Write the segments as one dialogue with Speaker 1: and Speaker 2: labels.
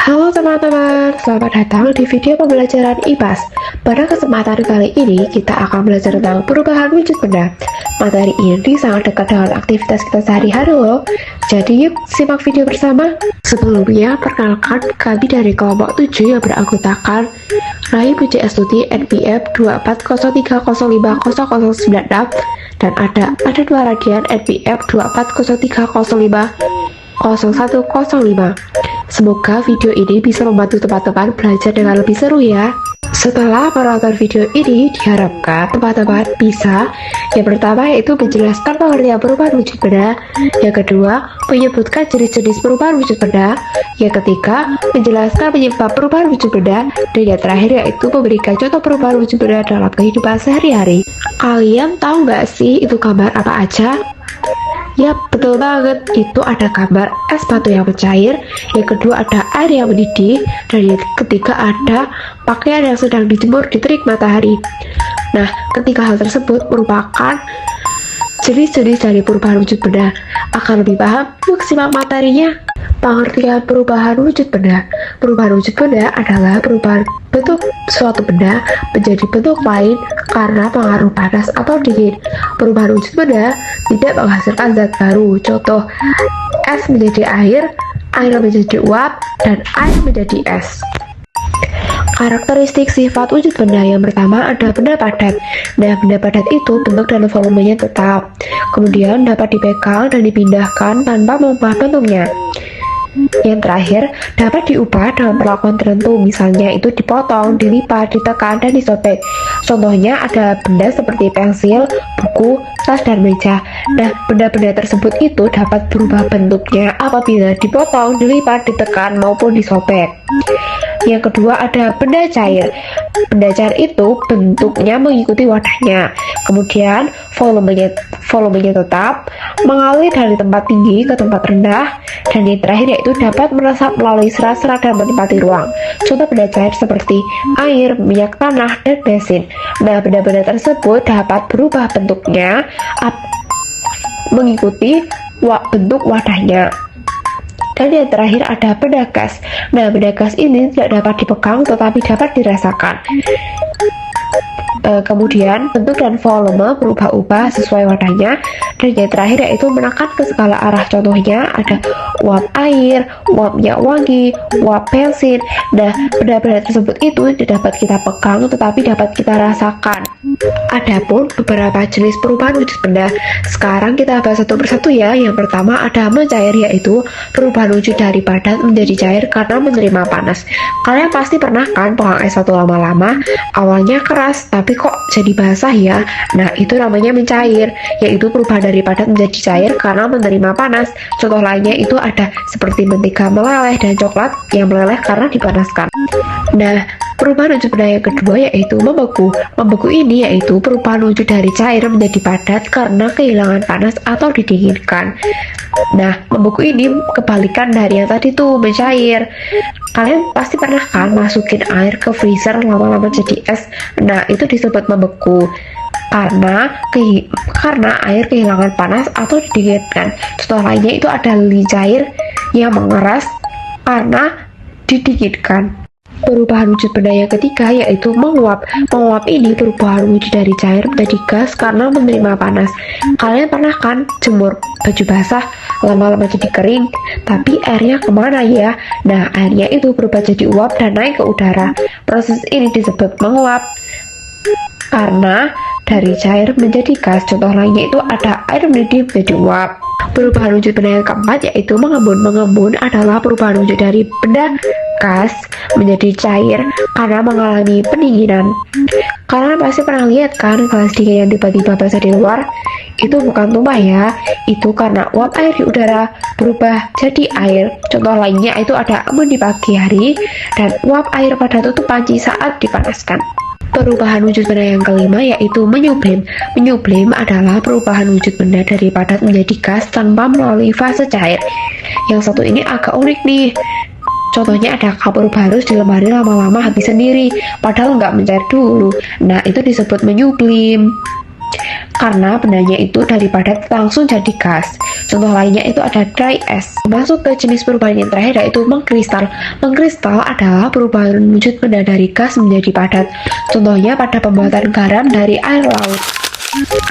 Speaker 1: Halo teman-teman, selamat datang di video pembelajaran IPAS. Pada kesempatan kali ini, kita akan belajar tentang perubahan wujud benda. Materi ini sangat dekat dengan aktivitas kita sehari-hari loh. Jadi yuk simak video bersama. Sebelumnya, perkenalkan kami dari kelompok 7 yang beranggotakan Rai Puji Astuti NPM 2403050096 dan ada dua radian NPM 2403050105. Semoga video ini bisa membantu teman-teman belajar dengan lebih seru ya. Setelah menonton video ini, diharapkan teman-teman bisa yang pertama yaitu menjelaskan pengertian perubahan wujud benda, yang kedua menyebutkan jenis-jenis perubahan wujud benda, yang ketiga menjelaskan penyebab perubahan wujud benda, dan yang terakhir yaitu memberikan contoh perubahan wujud benda dalam kehidupan sehari-hari. Kalian tahu nggak sih itu gambar apa aja? Yap, betul banget. Itu ada gambar es batu yang mencair, yang kedua ada air yang mendidih, dan yang ketiga ada pakaian yang sedang dijemur di terik matahari. Nah, ketiga hal tersebut merupakan jenis-jenis dari perubahan wujud benda. Akan lebih paham, yuk simak materinya. Pengertian perubahan wujud benda. Perubahan wujud benda adalah perubahan bentuk suatu benda menjadi bentuk lain karena pengaruh panas atau dingin. Perubahan wujud benda tidak menghasilkan zat baru. Contoh, es menjadi air menjadi uap, dan air menjadi es. Karakteristik sifat wujud benda yang pertama ada benda padat. Nah, benda padat itu bentuk dan volumenya tetap. Kemudian dapat dipegang dan dipindahkan tanpa mengubah bentuknya. Yang terakhir, dapat diubah dengan perlakuan tertentu, misalnya itu dipotong, dilipat, ditekan, dan disobek. Contohnya ada benda seperti pensil, buku, tas, dan meja. Nah, benda-benda tersebut itu dapat berubah bentuknya apabila dipotong, dilipat, ditekan, maupun disobek. Yang kedua ada benda cair. Benda cair itu bentuknya mengikuti wadahnya. Kemudian volumenya tetap, mengalir dari tempat tinggi ke tempat rendah, dan yang terakhir yaitu dapat meresap melalui serat-serat dan menempati ruang. Contoh benda cair seperti air, minyak tanah, dan bensin. Nah, benda-benda tersebut dapat berubah bentuknya mengikuti bentuk wadahnya. Dan yang terakhir ada benda gas. Nah, benda gas ini tidak dapat dipegang tetapi dapat dirasakan. Kemudian bentuk dan volume berubah-ubah sesuai wadahnya, dan yang terakhir yaitu menekan ke segala arah. Contohnya ada uap air, uap minyak wangi, uap bensin. Nah, benda-benda tersebut itu tidak dapat kita pegang tetapi dapat kita rasakan. Adapun beberapa jenis perubahan wujud benda, sekarang kita bahas satu persatu ya. Yang pertama ada mencair, yaitu perubahan wujud dari padat menjadi cair karena menerima panas. Kalian pasti pernah kan pegang es batu lama-lama, awalnya keras tapi kok jadi basah ya. Nah, itu namanya mencair, yaitu perubahan dari padat menjadi cair karena menerima panas. Contoh lainnya itu ada seperti mentega meleleh dan coklat yang meleleh karena dipanaskan. Nah, perubahan wujud benda yang kedua yaitu membeku. Membeku ini yaitu perubahan wujud dari cair menjadi padat karena kehilangan panas atau didinginkan. Nah, membeku ini kebalikan dari yang tadi tuh mencair. Kalian pasti pernah kan masukin air ke freezer lama-lama jadi es. Nah, itu disebut membeku karena air kehilangan panas atau didinginkan. Contoh lainnya itu ada lilin cair yang mengeras karena didinginkan. Perubahan wujud benda yang ketiga yaitu menguap. Menguap ini perubahan wujud dari cair menjadi gas karena menerima panas. Kalian pernah kan jemur baju basah lama-lama jadi kering, tapi airnya kemana ya? Nah, airnya itu berubah jadi uap dan naik ke udara. Proses ini disebut menguap karena dari cair menjadi gas. Contoh lainnya itu ada air mendidih menjadi uap. Perubahan wujud benda yang keempat yaitu mengembun. Mengembun adalah perubahan wujud dari benda gas menjadi cair karena mengalami pendinginan. Kalian pasti pernah lihat kan gelas dingin yang tiba-tiba basah di luar? Itu bukan tumpah ya, itu karena uap air di udara berubah jadi air. Contoh lainnya itu ada embun di pagi hari dan uap air pada tutup panci saat dipanaskan. Perubahan wujud benda yang kelima yaitu menyublim. Menyublim adalah perubahan wujud benda dari padat menjadi gas tanpa melalui fase cair. Yang satu ini agak unik nih. Contohnya ada kapur barus di lemari lama-lama habis sendiri, padahal nggak mencair dulu. Nah, itu disebut menyublim. karena bendanya itu dari padat langsung jadi gas. Contoh lainnya itu ada dry ice. Masuk ke jenis perubahan yang terakhir yaitu mengkristal. Mengkristal adalah perubahan wujud benda dari gas menjadi padat. Contohnya pada pembuatan garam dari air laut.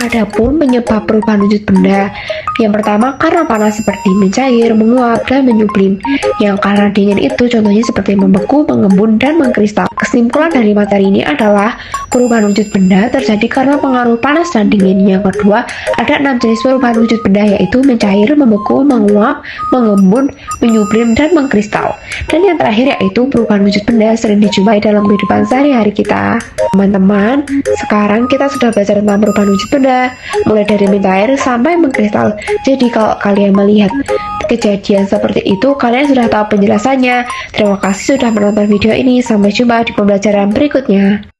Speaker 1: Adapun penyebab perubahan wujud benda, yang pertama karena panas seperti mencair, menguap, dan menyublim. Yang karena dingin itu contohnya seperti membeku, mengembun, dan mengkristal. Kesimpulan dari materi ini adalah perubahan wujud benda terjadi karena pengaruh panas dan dingin. Yang kedua, ada 6 jenis perubahan wujud benda yaitu mencair, membeku, menguap, mengembun, menyublim, dan mengkristal. Dan yang terakhir yaitu perubahan wujud benda sering dijumpai dalam kehidupan sehari-hari kita. Teman-teman, sekarang kita sudah belajar tentang perubahan wujud benda, mulai dari mencair sampai mengkristal. Jadi kalau kalian melihat kejadian seperti itu, kalian sudah tahu penjelasannya. Terima kasih sudah menonton video ini. Sampai jumpa di pembelajaran berikutnya.